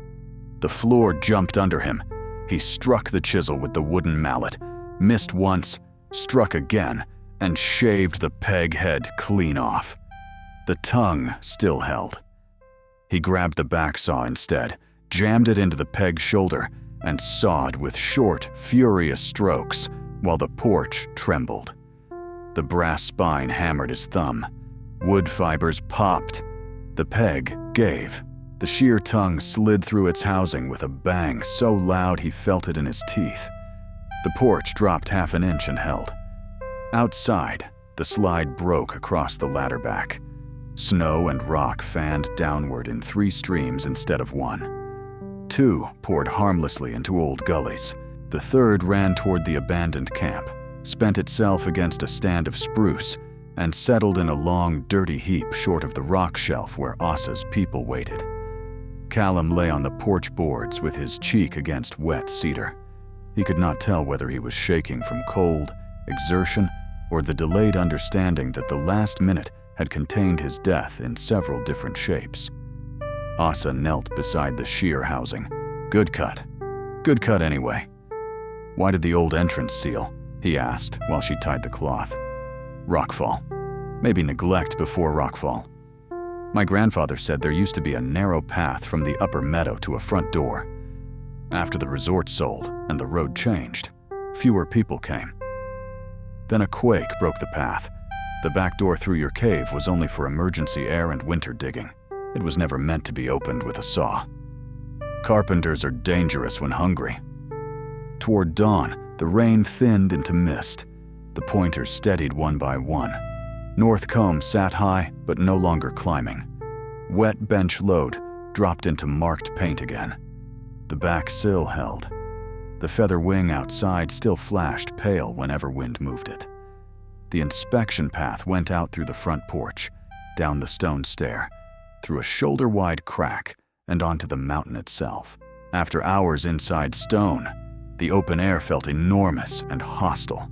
The floor jumped under him. He struck the chisel with the wooden mallet, missed once, struck again, and shaved the peg head clean off. The tongue still held. He grabbed the back saw instead, jammed it into the peg's shoulder, and sawed with short, furious strokes while the porch trembled. The brass spine hammered his thumb. Wood fibers popped. The peg gave. The sheer tongue slid through its housing with a bang so loud he felt it in his teeth. The porch dropped half an inch and held. Outside, the slide broke across the ladderback. Snow and rock fanned downward in 3 streams instead of 1. 2 poured harmlessly into old gullies. The third ran toward the abandoned camp, spent itself against a stand of spruce, and settled in a long, dirty heap short of the rock shelf where Asa's people waited. Callum lay on the porch boards with his cheek against wet cedar. He could not tell whether he was shaking from cold, exertion, or the delayed understanding that the last minute had contained his death in several different shapes. Asa knelt beside the shear housing. Good cut. Good cut anyway. "Why did the old entrance seal?" he asked while she tied the cloth. "Rockfall. Maybe neglect before rockfall. My grandfather said there used to be a narrow path from the upper meadow to a front door. After the resort sold and the road changed, fewer people came. Then a quake broke the path. The back door through your cave was only for emergency air and winter digging. It was never meant to be opened with a saw. Carpenters are dangerous when hungry." Toward dawn, the rain thinned into mist. The pointers steadied one by one. North Combe sat high, but no longer climbing. Wet bench load dropped into marked paint again. The back sill held. The feather wing outside still flashed pale whenever wind moved it. The inspection path went out through the front porch, down the stone stair, through a shoulder-wide crack, and onto the mountain itself. After hours inside stone, the open air felt enormous and hostile.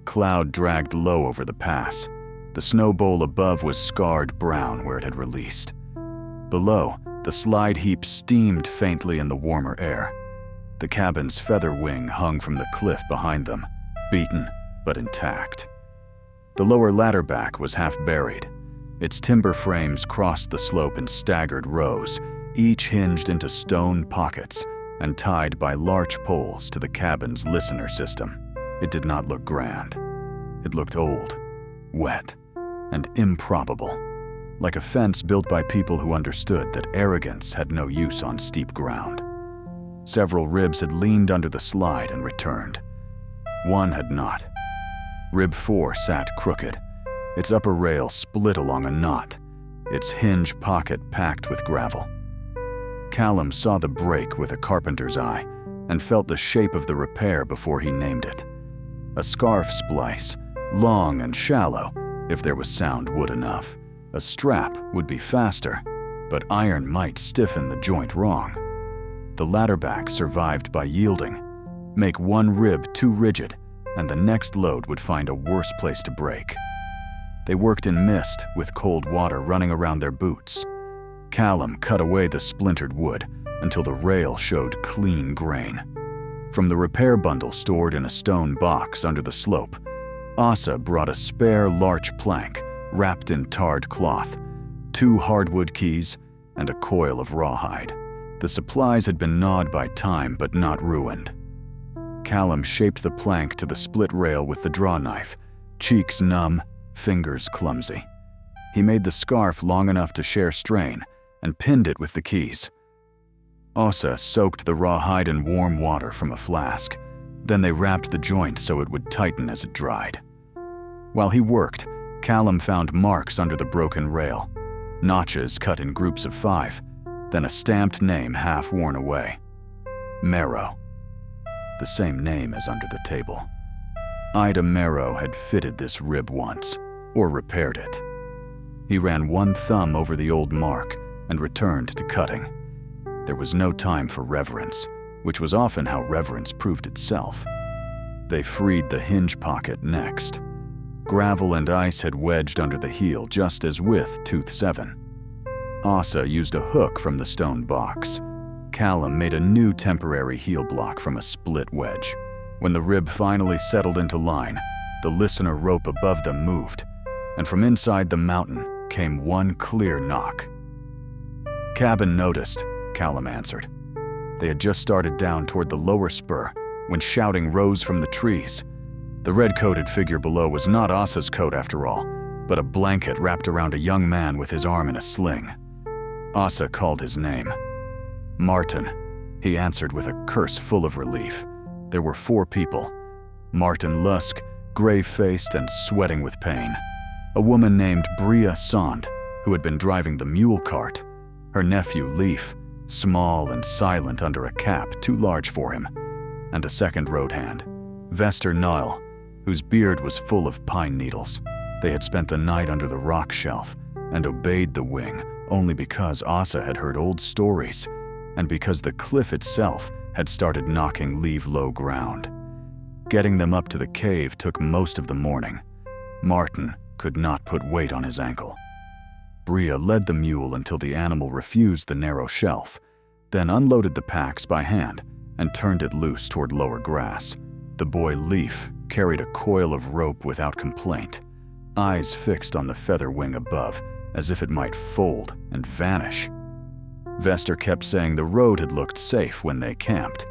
Cloud dragged low over the pass. The snow bowl above was scarred brown where it had released. Below, the slide heap steamed faintly in the warmer air. The cabin's feather wing hung from the cliff behind them, beaten but intact. The lower ladder back was half buried. Its timber frames crossed the slope in staggered rows, each hinged into stone pockets and tied by larch poles to the cabin's listener system. It did not look grand. It looked old, wet, and improbable, like a fence built by people who understood that arrogance had no use on steep ground. Several ribs had leaned under the slide and returned. One had not. Rib 4 sat crooked, its upper rail split along a knot, its hinge pocket packed with gravel. Callum saw the break with a carpenter's eye and felt the shape of the repair before he named it. A scarf splice, long and shallow, if there was sound wood enough. A strap would be faster, but iron might stiffen the joint wrong. The ladder back survived by yielding. Make one rib too rigid, and the next load would find a worse place to break. They worked in mist, with cold water running around their boots. Callum cut away the splintered wood until the rail showed clean grain. From the repair bundle stored in a stone box under the slope, Asa brought a spare larch plank wrapped in tarred cloth, 2 hardwood keys, and a coil of rawhide. The supplies had been gnawed by time but not ruined. Callum shaped the plank to the split rail with the draw knife, cheeks numb, fingers clumsy. He made the scarf long enough to share strain and pinned it with the keys. Asa soaked the rawhide in warm water from a flask. Then they wrapped the joint so it would tighten as it dried. While he worked, Callum found marks under the broken rail, notches cut in groups of 5, then a stamped name half worn away. Marrow. The same name as under the table. Ida Marrow had fitted this rib once, or repaired it. He ran one thumb over the old mark and returned to cutting. There was no time for reverence, which was often how reverence proved itself. They freed the hinge pocket next. Gravel and ice had wedged under the heel just as with tooth 7. Asa used a hook from the stone box. Callum made a new temporary heel block from a split wedge. When the rib finally settled into line, the listener rope above them moved, and from inside the mountain came one clear knock. "Cabin noticed," Callum answered. They had just started down toward the lower spur when shouting rose from the trees. The red-coated figure below was not Asa's coat after all, but a blanket wrapped around a young man with his arm in a sling. Asa called his name. "Martin," he answered with a curse full of relief. There were 4 people. Martin Lusk, grave-faced and sweating with pain. A woman named Bria Sand, who had been driving the mule cart. Her nephew Leaf, small and silent under a cap too large for him. And a second road hand, Vester Null, whose beard was full of pine needles. They had spent the night under the rock shelf and obeyed the wing only because Asa had heard old stories and because the cliff itself had started knocking leave low ground. Getting them up to the cave took most of the morning. Martin could not put weight on his ankle. Bria led the mule until the animal refused the narrow shelf, then unloaded the packs by hand and turned it loose toward lower grass. The boy Leaf carried a coil of rope without complaint, eyes fixed on the feather wing above as if it might fold and vanish. Vester kept saying the road had looked safe when they camped,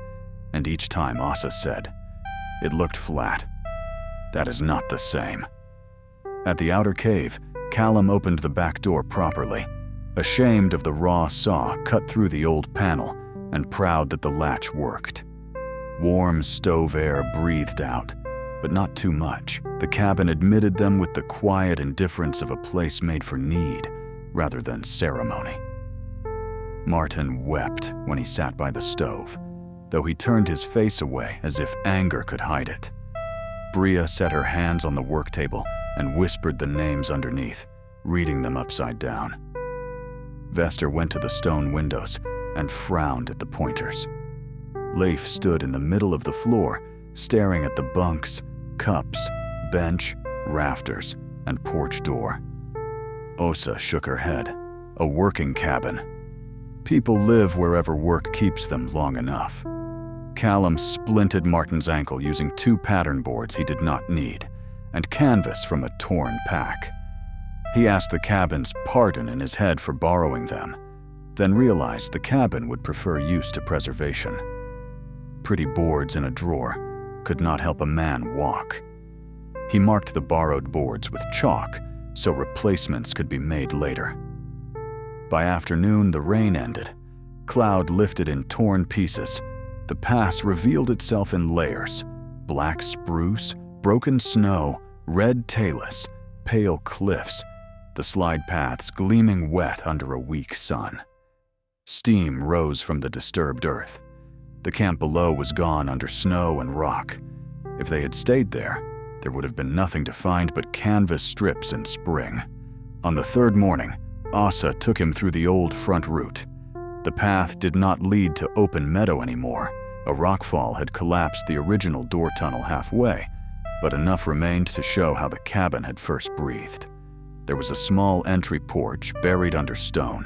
and each time Asa said, "It looked flat. That is not the same." At the outer cave, Callum opened the back door properly, ashamed of the raw saw cut through the old panel and proud that the latch worked. Warm stove air breathed out, but not too much. The cabin admitted them with the quiet indifference of a place made for need rather than ceremony. Martin wept when he sat by the stove, though he turned his face away as if anger could hide it. Bria set her hands on the work table and whispered the names underneath, reading them upside down. Vester went to the stone windows and frowned at the pointers. Leif stood in the middle of the floor, staring at the bunks, cups, bench, rafters, and porch door. Åsa shook her head. A working cabin. People live wherever work keeps them long enough. Callum splinted Martin's ankle using 2 pattern boards he did not need, and canvas from a torn pack. He asked the cabin's pardon in his head for borrowing them, then realized the cabin would prefer use to preservation. Pretty boards in a drawer could not help a man walk. He marked the borrowed boards with chalk so replacements could be made later. By afternoon, the rain ended. Cloud lifted in torn pieces. The pass revealed itself in layers: black spruce, broken snow, red talus, pale cliffs, the slide paths gleaming wet under a weak sun. Steam rose from the disturbed earth. The camp below was gone under snow and rock. If they had stayed there would have been nothing to find but canvas strips in spring. On the 3rd morning, Åsa took him through the old front route. The path did not lead to open meadow anymore. A rockfall had collapsed the original door tunnel halfway, but enough remained to show how the cabin had first breathed. There was a small entry porch buried under stone,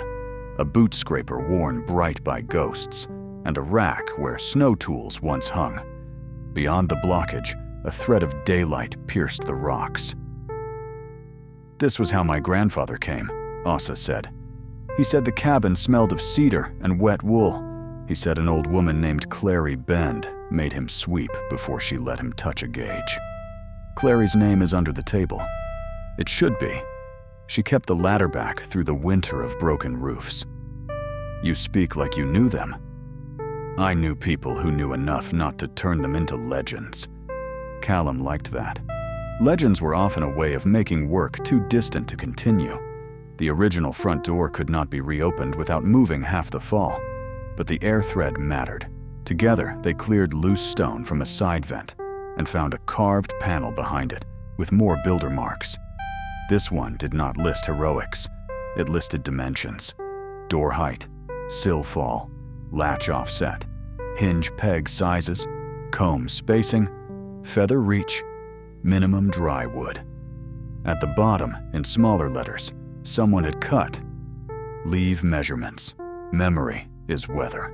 a boot scraper worn bright by ghosts, and a rack where snow tools once hung. Beyond the blockage, a thread of daylight pierced the rocks. "This was how my grandfather came," Åsa said. "He said the cabin smelled of cedar and wet wool. He said an old woman named Clary Bend made him sweep before she let him touch a gauge. Clary's name is under the table. It should be. She kept the ladder back through the winter of broken roofs." "You speak like you knew them." "I knew people who knew enough not to turn them into legends." Callum liked that. Legends were often a way of making work too distant to continue. The original front door could not be reopened without moving half the fall, but the air thread mattered. Together, they cleared loose stone from a side vent and found a carved panel behind it with more builder marks. This one did not list heroics. It listed dimensions: door height, sill fall, latch offset, hinge peg sizes, comb spacing, feather reach, minimum dry wood. At the bottom, in smaller letters, someone had cut: "Leave measurements. Memory is weather."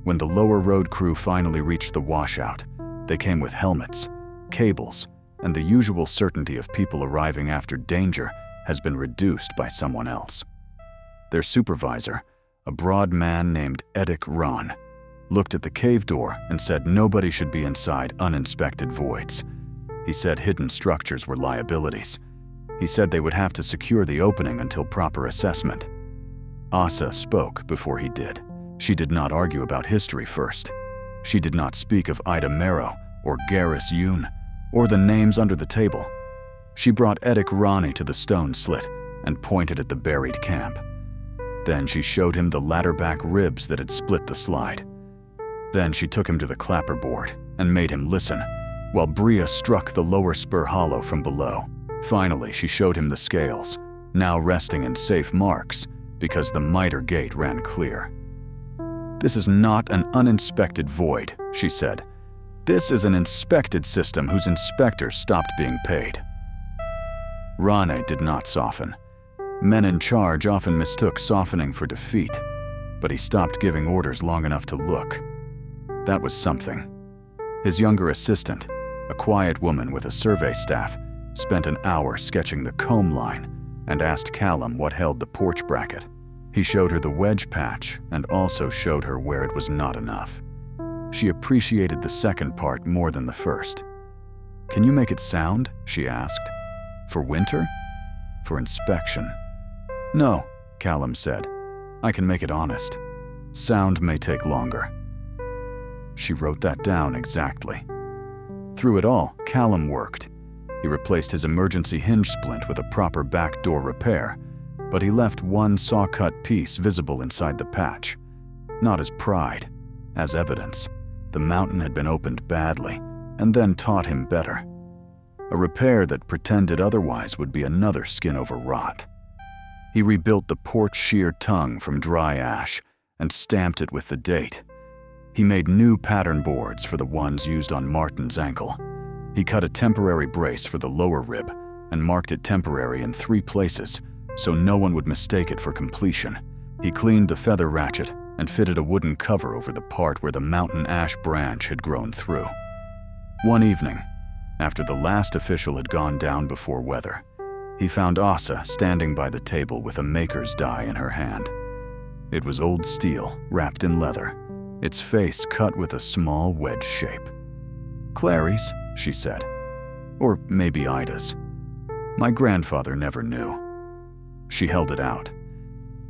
When the lower road crew finally reached the washout, they came with helmets, cables, and the usual certainty of people arriving after danger has been reduced by someone else. Their supervisor, a broad man named Edik Ron, looked at the cave door and said nobody should be inside uninspected voids. He said hidden structures were liabilities. He said they would have to secure the opening until proper assessment. Åsa spoke before he did. She did not argue about history first. She did not speak of Ida Merrow or Garrus Yoon or the names under the table. She brought Edik Rani to the stone slit and pointed at the buried camp. Then she showed him the ladder-back ribs that had split the slide. Then she took him to the clapperboard and made him listen, while Bria struck the lower spur hollow from below. Finally, she showed him the scales, now resting in safe marks because the miter gate ran clear. "This is not an uninspected void," she said. "This is an inspected system whose inspectors stopped being paid." Rane did not soften. Men in charge often mistook softening for defeat, but he stopped giving orders long enough to look. That was something. His younger assistant, a quiet woman with a survey staff, spent an hour sketching the comb line and asked Callum what held the porch bracket. He showed her the wedge patch and also showed her where it was not enough. She appreciated the second part more than the first. "Can you make it sound?" she asked. "For winter? For inspection?" "No," Callum said. "I can make it honest. Sound may take longer." She wrote that down exactly. Through it all, Callum worked. He replaced his emergency hinge splint with a proper back door repair, but he left one saw-cut piece visible inside the patch. Not as pride, as evidence. The mountain had been opened badly, and then taught him better. A repair that pretended otherwise would be another skin over rot. He rebuilt the porch sheer tongue from dry ash and stamped it with the date. He made new pattern boards for the ones used on Martin's ankle. He cut a temporary brace for the lower rib and marked it temporary in 3 places so no one would mistake it for completion. He cleaned the feather ratchet and fitted a wooden cover over the part where the mountain ash branch had grown through. One evening, after the last official had gone down before weather, he found Asa standing by the table with a maker's die in her hand. It was old steel, wrapped in leather, its face cut with a small wedge shape. "Clary's," she said. "Or maybe Ida's. My grandfather never knew." She held it out.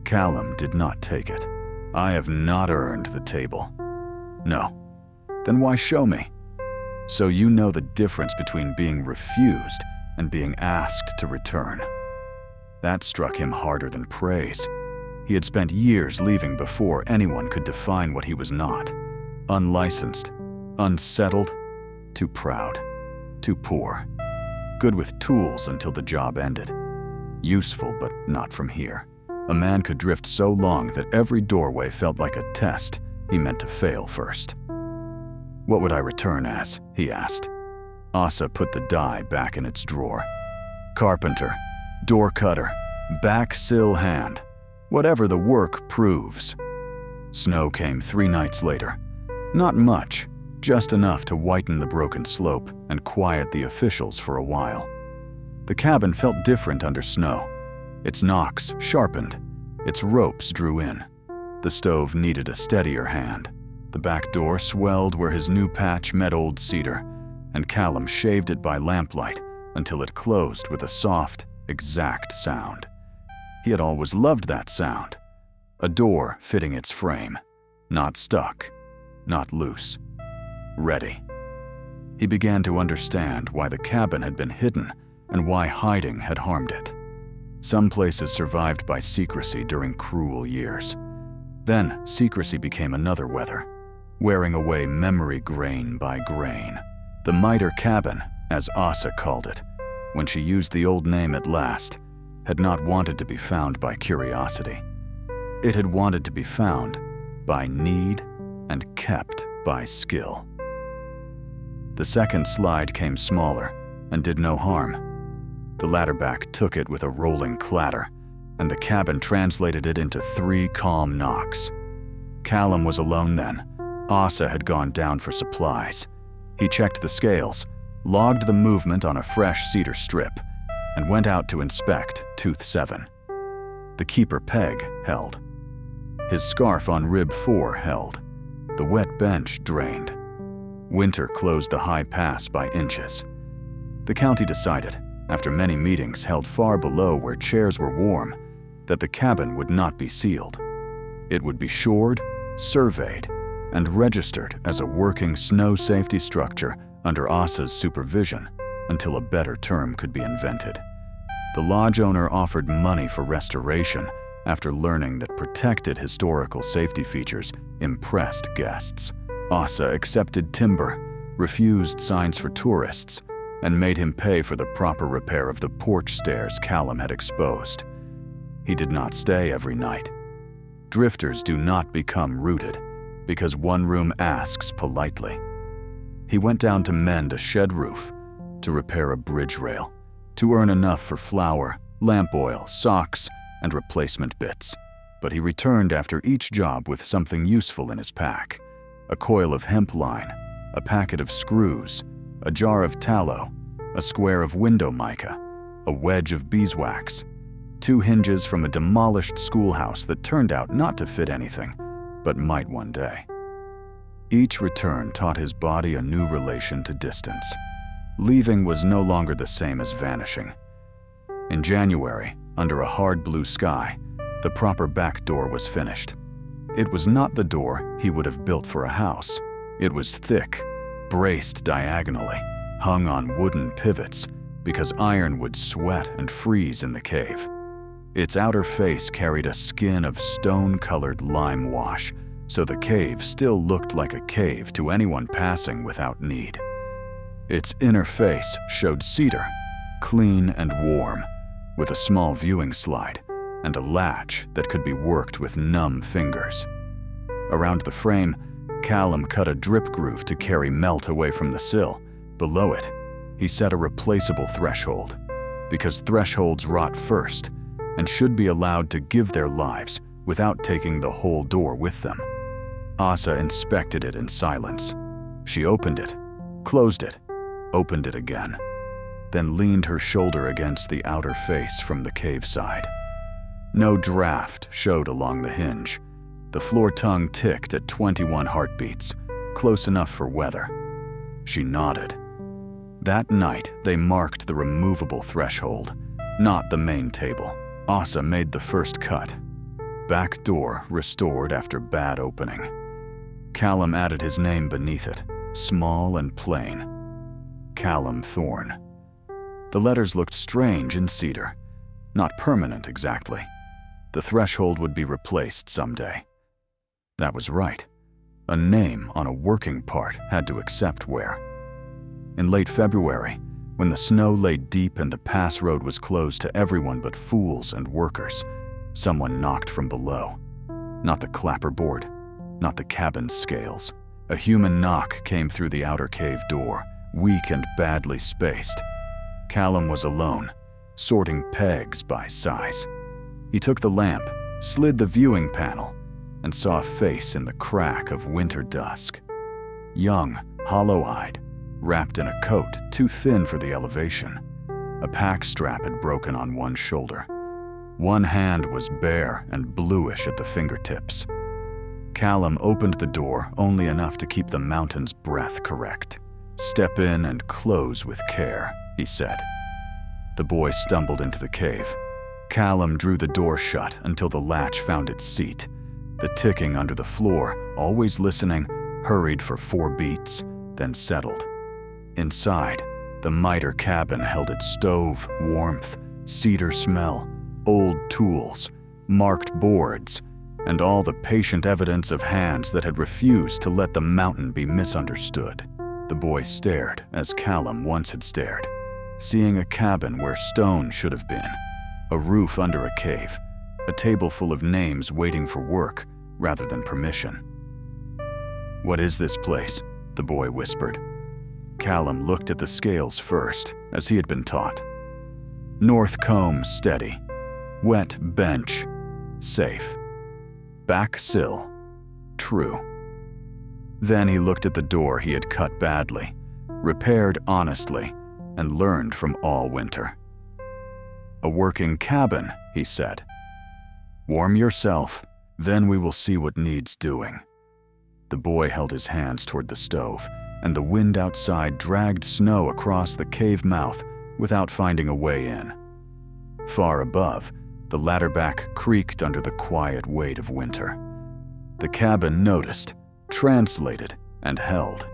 Callum did not take it. "I have not earned the table." "No." "Then why show me?" "So you know the difference between being refused and being asked to return." That struck him harder than praise. He had spent years leaving before anyone could define what he was not. Unlicensed, unsettled, too proud, too poor. Good with tools until the job ended. Useful, but not from here. A man could drift so long that every doorway felt like a test he meant to fail first. "What would I return as?" he asked. Asa put the die back in its drawer. "Carpenter, door cutter, back sill hand, whatever the work proves." Snow came 3 nights later. Not much, just enough to whiten the broken slope and quiet the officials for a while. The cabin felt different under snow. Its knocks sharpened, its ropes drew in. The stove needed a steadier hand. The back door swelled where his new patch met old cedar, and Callum shaved it by lamplight until it closed with a soft, exact sound. He had always loved that sound. A door fitting its frame, not stuck, not loose, ready. He began to understand why the cabin had been hidden and why hiding had harmed it. Some places survived by secrecy during cruel years. Then secrecy became another weather, wearing away memory grain by grain. The miter cabin, as Asa called it, when she used the old name at last, had not wanted to be found by curiosity. It had wanted to be found by need and kept by skill. The second slide came smaller and did no harm. The ladderback took it with a rolling clatter, and the cabin translated it into 3 calm knocks. Callum was alone then. Asa had gone down for supplies. He checked the scales, logged the movement on a fresh cedar strip, and went out to inspect tooth 7. The keeper peg held. His scarf on rib 4 held. The wet bench drained. Winter closed the high pass by inches. The county decided, after many meetings held far below where chairs were warm, that the cabin would not be sealed. It would be shored, surveyed, and registered as a working snow safety structure under Asa's supervision until a better term could be invented. The lodge owner offered money for restoration after learning that protected historical safety features impressed guests. Asa accepted timber, refused signs for tourists, and made him pay for the proper repair of the porch stairs Callum had exposed. He did not stay every night. Drifters do not become rooted because one room asks politely. He went down to mend a shed roof, to repair a bridge rail, to earn enough for flour, lamp oil, socks, and replacement bits. But he returned after each job with something useful in his pack: a coil of hemp line, a packet of screws, a jar of tallow, a square of window mica, a wedge of beeswax, 2 hinges from a demolished schoolhouse that turned out not to fit anything, but might one day. Each return taught his body a new relation to distance. Leaving was no longer the same as vanishing. In January, under a hard blue sky, the proper back door was finished. It was not the door he would have built for a house. It was thick, braced diagonally, hung on wooden pivots because iron would sweat and freeze in the cave. Its outer face carried a skin of stone-colored lime wash, so the cave still looked like a cave to anyone passing without need. Its inner face showed cedar, clean and warm, with a small viewing slide and a latch that could be worked with numb fingers. Around the frame, Callum cut a drip groove to carry melt away from the sill. Below it, he set a replaceable threshold, because thresholds rot first and should be allowed to give their lives without taking the whole door with them. Asa inspected it in silence. She opened it, closed it, opened it again, then leaned her shoulder against the outer face from the cave side. No draft showed along the hinge. The floor tongue ticked at 21 heartbeats, close enough for weather. She nodded. That night, they marked the removable threshold, not the main table. Asa made the first cut. Back door restored after bad opening. Callum added his name beneath it, small and plain. Callum Thorne. The letters looked strange in cedar. Not permanent exactly. The threshold would be replaced someday. That was right. A name on a working part had to accept wear. In late February, when the snow lay deep and the pass road was closed to everyone but fools and workers, someone knocked from below. Not the clapperboard, not the cabin's scales. A human knock came through the outer cave door, weak and badly spaced. Callum was alone, sorting pegs by size. He took the lamp, slid the viewing panel, and saw a face in the crack of winter dusk. Young, hollow-eyed, wrapped in a coat too thin for the elevation. A pack strap had broken on one shoulder. One hand was bare and bluish at the fingertips. Callum opened the door only enough to keep the mountain's breath correct. "Step in and close with care," he said. The boy stumbled into the cave. Callum drew the door shut until the latch found its seat. The ticking under the floor, always listening, hurried for 4 beats, then settled. Inside, the miter cabin held its stove, warmth, cedar smell, old tools, marked boards, and all the patient evidence of hands that had refused to let the mountain be misunderstood. The boy stared as Callum once had stared, seeing a cabin where stone should have been, a roof under a cave, a table full of names waiting for work rather than permission. "What is this place?" the boy whispered. Callum looked at the scales first, as he had been taught. North comb steady, wet bench safe, back sill true. Then he looked at the door he had cut badly, repaired honestly, and learned from all winter. "A working cabin," he said. "Warm yourself, then we will see what needs doing." The boy held his hands toward the stove, and the wind outside dragged snow across the cave mouth without finding a way in. Far above, the ladderback creaked under the quiet weight of winter. The cabin noticed, translated, and held.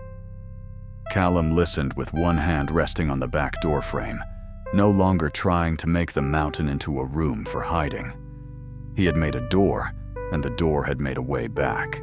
Callum listened with one hand resting on the back door frame, no longer trying to make the mountain into a room for hiding. He had made a door, and the door had made a way back.